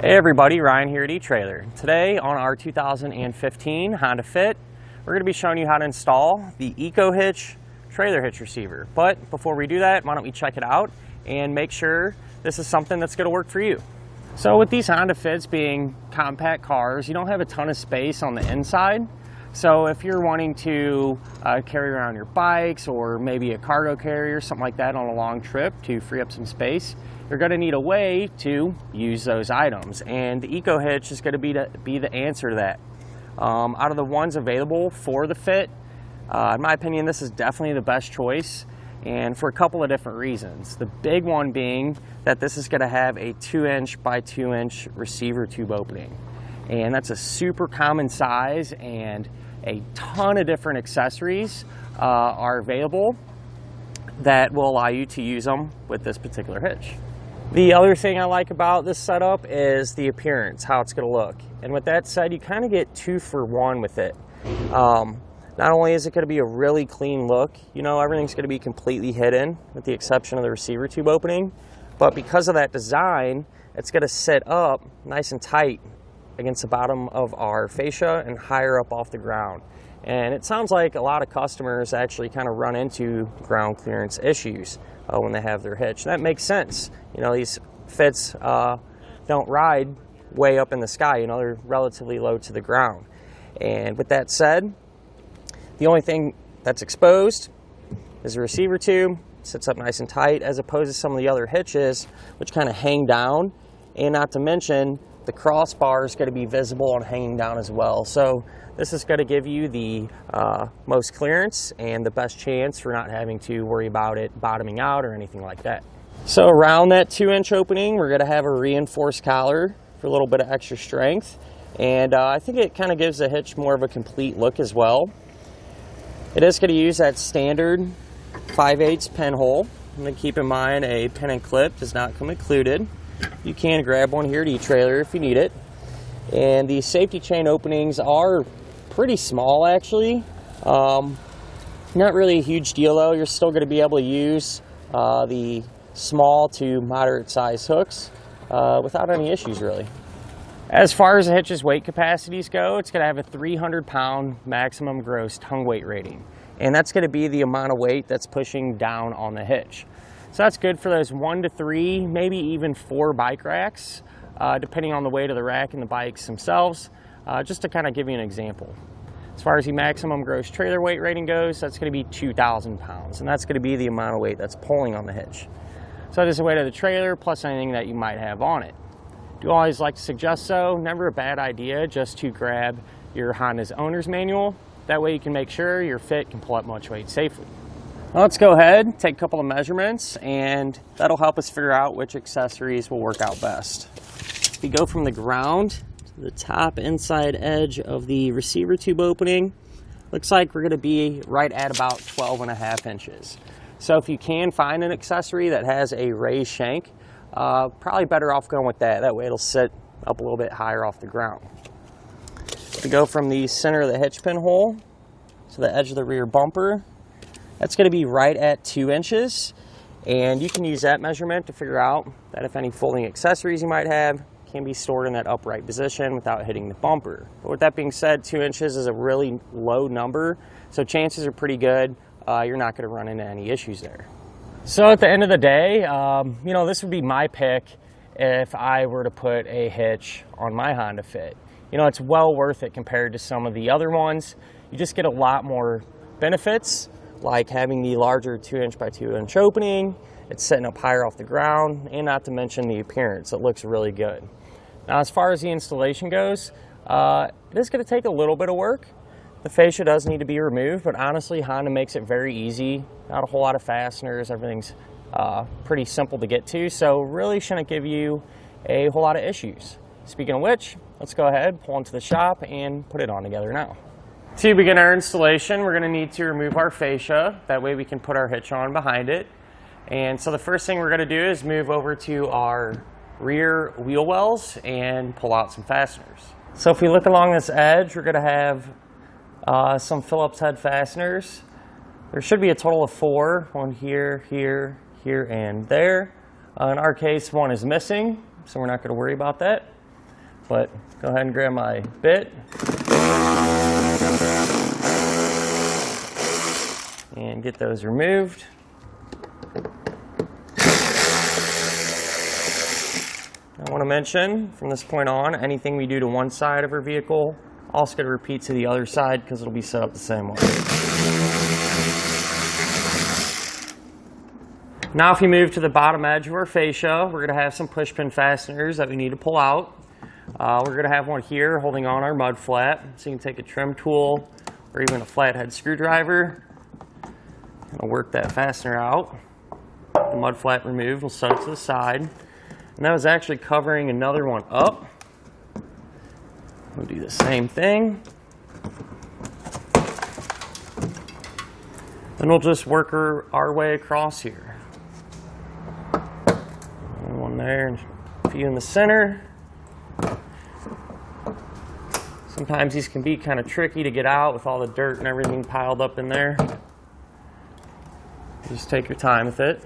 Hey everybody, Ryan here at eTrailer. Today on our 2015 Honda Fit, we're going to be showing you how to install the EcoHitch Trailer Hitch receiver. But before we do that, why don't we check it out and make sure this is something that's going to work for you. So with these Honda Fits being compact cars, you don't have a ton of space on the inside. So if you're wanting to carry around your bikes or maybe a cargo carrier, something like that on a long trip to free up some space, you're going to need a way to use those items. And the EcoHitch is going to be the answer to that. Out of the ones available for the Fit, in my opinion, this is definitely the best choice, and for a couple of different reasons. The big one being that this is going to have a 2-inch by 2-inch receiver tube opening. And that's a super common size, and a ton of different accessories are available that will allow you to use them with this particular hitch. The other thing I like about this setup is the appearance, how it's going to look. And with that said, you kind of get 2 for 1 with it. Not only is it going to be a really clean look, you know, everything's going to be completely hidden with the exception of the receiver tube opening, but because of that design, it's going to sit up nice and tight against the bottom of our fascia and higher up off the ground. And it sounds like a lot of customers actually kind of run into ground clearance issues when they have their hitch. That makes sense. You know, these Fits don't ride way up in the sky, you know, they're relatively low to the ground. And with that said, the only thing that's exposed is the receiver tube. It sits up nice and tight, as opposed to some of the other hitches which kind of hang down, and not to mention the crossbar is going to be visible and hanging down as well. So this is going to give you the most clearance and the best chance for not having to worry about it bottoming out or anything like that. So around that 2-inch opening, we're going to have a reinforced collar for a little bit of extra strength. And I think it kind of gives the hitch more of a complete look as well. It is going to use that standard 5/8 pin hole. I'm going to keep in mind a pin and clip does not come included. You can grab one here at eTrailer if you need it. And the safety chain openings are pretty small actually. Not really a huge deal though. You're still going to be able to use the small to moderate size hooks without any issues really. As far as the hitch's weight capacities go, it's going to have a 300-pound maximum gross tongue weight rating. And that's going to be the amount of weight that's pushing down on the hitch. So that's good for those 1 to 3, maybe even 4 bike racks, depending on the weight of the rack and the bikes themselves, just to kind of give you an example. As far as the maximum gross trailer weight rating goes, that's going to be 2,000 pounds, and that's going to be the amount of weight that's pulling on the hitch. So there's the weight of the trailer plus anything that you might have on it. Do always like to suggest, though, never a bad idea just to grab your Honda's owner's manual. That way you can make sure your Fit can pull up much weight safely. Well, let's go ahead, take a couple of measurements, and that'll help us figure out which accessories will work out best. We go from the ground to the top inside edge of the receiver tube opening. Looks like we're going to be right at about 12.5 inches. So if you can find an accessory that has a raised shank, probably better off going with that. That way it'll sit up a little bit higher off the ground. We go from the center of the hitch pin hole to the edge of the rear bumper. That's going to be right at 2 inches, and you can use that measurement to figure out that if any folding accessories you might have can be stored in that upright position without hitting the bumper. But with that being said, 2 inches is a really low number, so chances are pretty good you're not going to run into any issues there. So at the end of the day, you know, this would be my pick if I were to put a hitch on my Honda Fit. You know, it's well worth it compared to some of the other ones. You just get a lot more benefits, like having the larger 2-inch by 2-inch opening. It's sitting up higher off the ground, and not to mention the appearance. It looks really good. Now, as far as the installation goes, it is going to take a little bit of work. The fascia does need to be removed, but honestly, Honda makes it very easy. Not a whole lot of fasteners. Everything's pretty simple to get to, so really shouldn't give you a whole lot of issues. Speaking of which, let's go ahead, pull into the shop, and put it on together now. To begin our installation, we're going to need to remove our fascia. That way we can put our hitch on behind it. And so the first thing we're going to do is move over to our rear wheel wells and pull out some fasteners. So if we look along this edge, we're going to have some Phillips head fasteners. There should be a total of 4, one here, here, and there. In our case, one is missing, so we're not going to worry about that. but go ahead and grab my bit and get those removed. I want to mention from this point on, anything we do to one side of our vehicle, also going to repeat to the other side because it'll be set up the same way. Now if you move to the bottom edge of our fascia, we're going to have some push pin fasteners that we need to pull out. We're going to have one here holding on our mud flat, so you can take a trim tool or even a flathead screwdriver and work that fastener out. The mud flat removed, we'll set it to the side. And that was actually covering another one up. We'll do the same thing. Then we'll just work our way across here. One there, and a few in the center. Sometimes these can be kind of tricky to get out with all the dirt and everything piled up in there. Just take your time with it.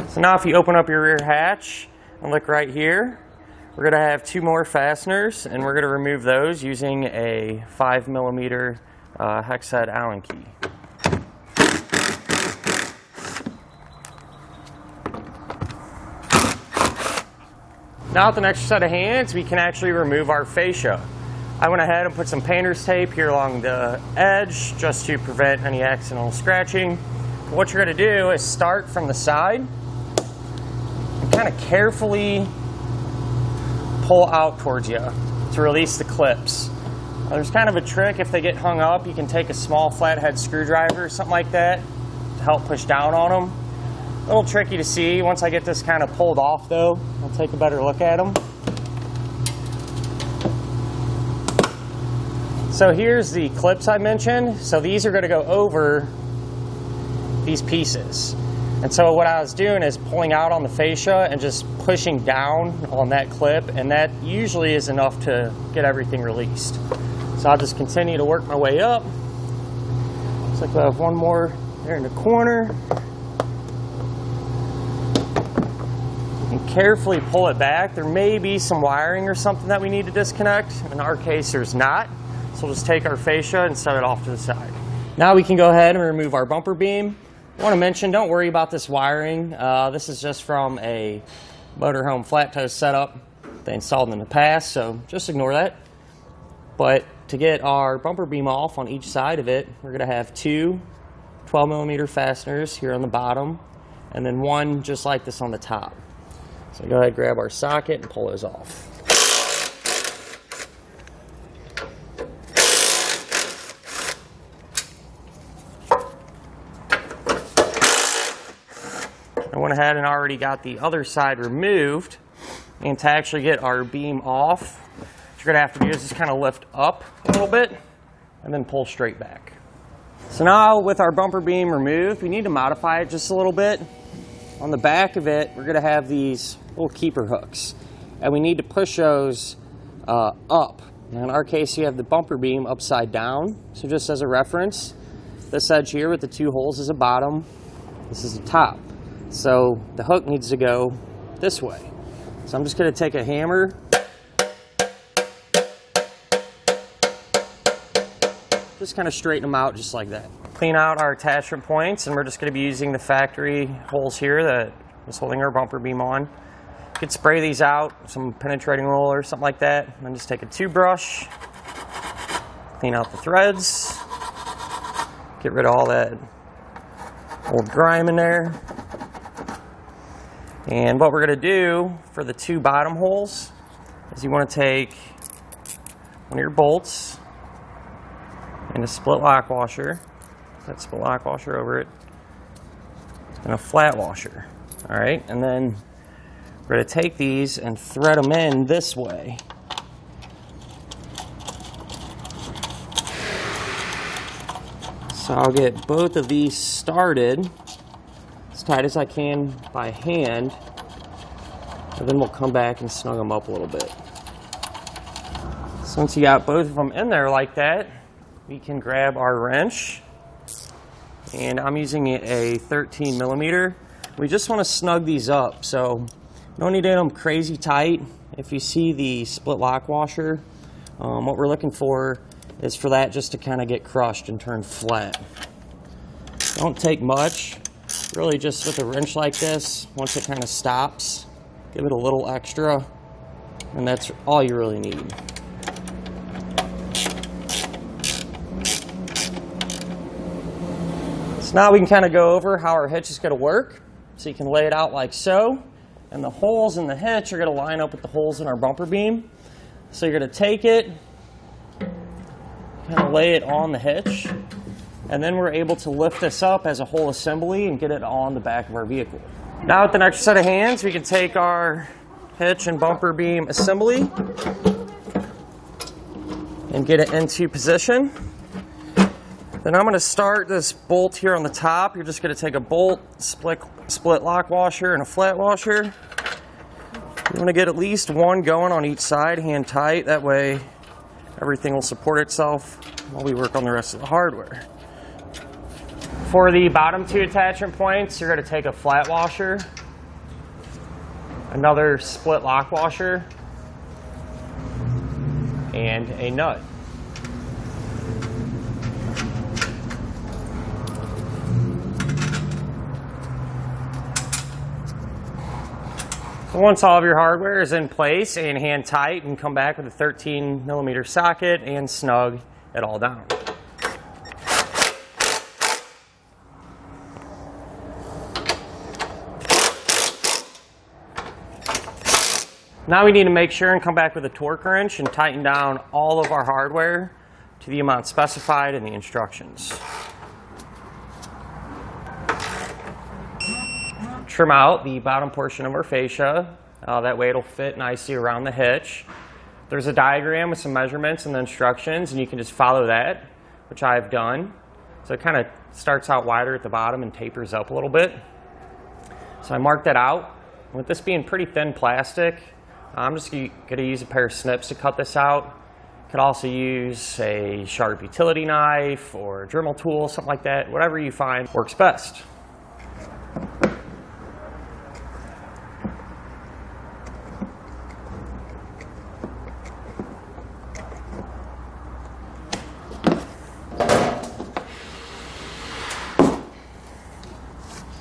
So now if you open up your rear hatch and look right here, we're going to have two more fasteners, and we're going to remove those using a 5mm hex head Allen key. Now with an extra set of hands, we can actually remove our fascia. I went ahead and put some painter's tape here along the edge just to prevent any accidental scratching. What you're going to do is start from the side and kind of carefully pull out towards you to release the clips. Now, there's kind of a trick. If they get hung up, you can take a small flathead screwdriver or something like that to help push down on them. A little tricky to see. Once I get this kind of pulled off though, I'll take a better look at them. So here's the clips I mentioned. So these are going to go over these pieces. And so what I was doing is pulling out on the fascia and just pushing down on that clip, and that usually is enough to get everything released. So I'll just continue to work my way up. Looks like we have one more there in the corner. And carefully pull it back. There may be some wiring or something that we need to disconnect. In our case, there's not. So we'll just take our fascia and set it off to the side. Now we can go ahead and remove our bumper beam. I want to mention, don't worry about this wiring. This is just from a motorhome flat toe setup they installed in the past, so just ignore that. But to get our bumper beam off on each side of it, we're going to have two 12mm fasteners here on the bottom, and then one just like this on the top. So go ahead and grab our socket and pull those off. I went ahead and already got the other side removed, and to actually get our beam off, what you're going to have to do is just kind of lift up a little bit and then pull straight back. So now with our bumper beam removed, we need to modify it just a little bit. On the back of it, we're going to have these little keeper hooks, and we need to push those up. Now in our case, you have the bumper beam upside down. So just as a reference, this edge here with the two holes is a bottom, this is the top. So the hook needs to go this way. So I'm just going to take a hammer, just kind of straighten them out just like that. Clean out our attachment points, and we're just going to be using the factory holes here that was holding our bumper beam on. You could spray these out, some penetrating roller or something like that, and then just take a toothbrush, clean out the threads, get rid of all that old grime in there. And what we're going to do for the two bottom holes is you want to take one of your bolts and a split lock washer, that split lock washer over it, and a flat washer. All right, and then we're going to take these and thread them in this way. So I'll get both of these started as tight as I can by hand, and then we'll come back and snug them up a little bit. So once you got both of them in there like that, we can grab our wrench, and I'm using a 13mm. we just want to snug these up. So you don't need to get them crazy tight. If you see the split lock washer, what we're looking for is for that just to kind of get crushed and turn flat. Don't take much, really just with a wrench like this, once it kind of stops, give it a little extra, and that's all you really need. So now we can kind of go over how our hitch is going to work. So you can lay it out like so, and the holes in the hitch are going to line up with the holes in our bumper beam. So you're going to take it, kind of lay it on the hitch, and then we're able to lift this up as a whole assembly and get it on the back of our vehicle. Now with an extra set of hands, we can take our hitch and bumper beam assembly and get it into position. Then I'm going to start this bolt here on the top. You're just going to take a bolt, split lock washer, and a flat washer. You want to get at least one going on each side, hand tight. That way everything will support itself while we work on the rest of the hardware. For the bottom two attachment points, you're going to take a flat washer, another split lock washer, and a nut. Once all of your hardware is in place and hand tight, and come back with a 13mm socket and snug it all down. Now we need to make sure and come back with a torque wrench and tighten down all of our hardware to the amount specified in the instructions. Trim out the bottom portion of our fascia. That way it'll fit nicely around the hitch. There's a diagram with some measurements and the instructions, and you can just follow that, which I've done. So it kind of starts out wider at the bottom and tapers up a little bit. So I marked that out. With this being pretty thin plastic, I'm just going to use a pair of snips to cut this out. Could also use a sharp utility knife or a Dremel tool, something like that. Whatever you find works best.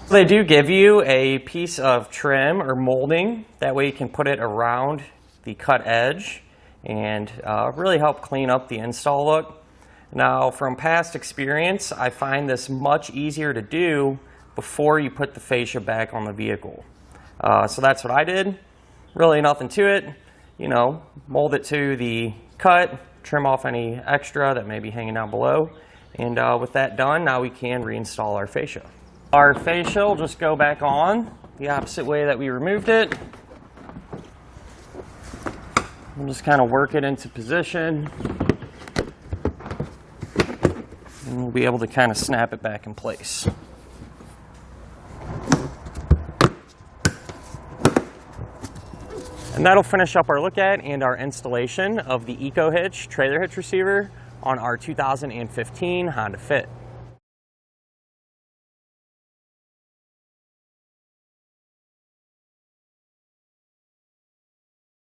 They do give you a piece of trim or molding. That way you can put it around the cut edge and really help clean up the install look. Now, from past experience, I find this much easier to do before you put the fascia back on the vehicle. So that's what I did. Really nothing to it. You know, mold it to the cut, trim off any extra that may be hanging down below. And with that done, now we can reinstall our fascia. Our fascia will just go back on the opposite way that we removed it. We'll just kind of work it into position, and we'll be able to kind of snap it back in place. And that'll finish up our look at and our installation of the EcoHitch Trailer Hitch receiver on our 2015 Honda Fit.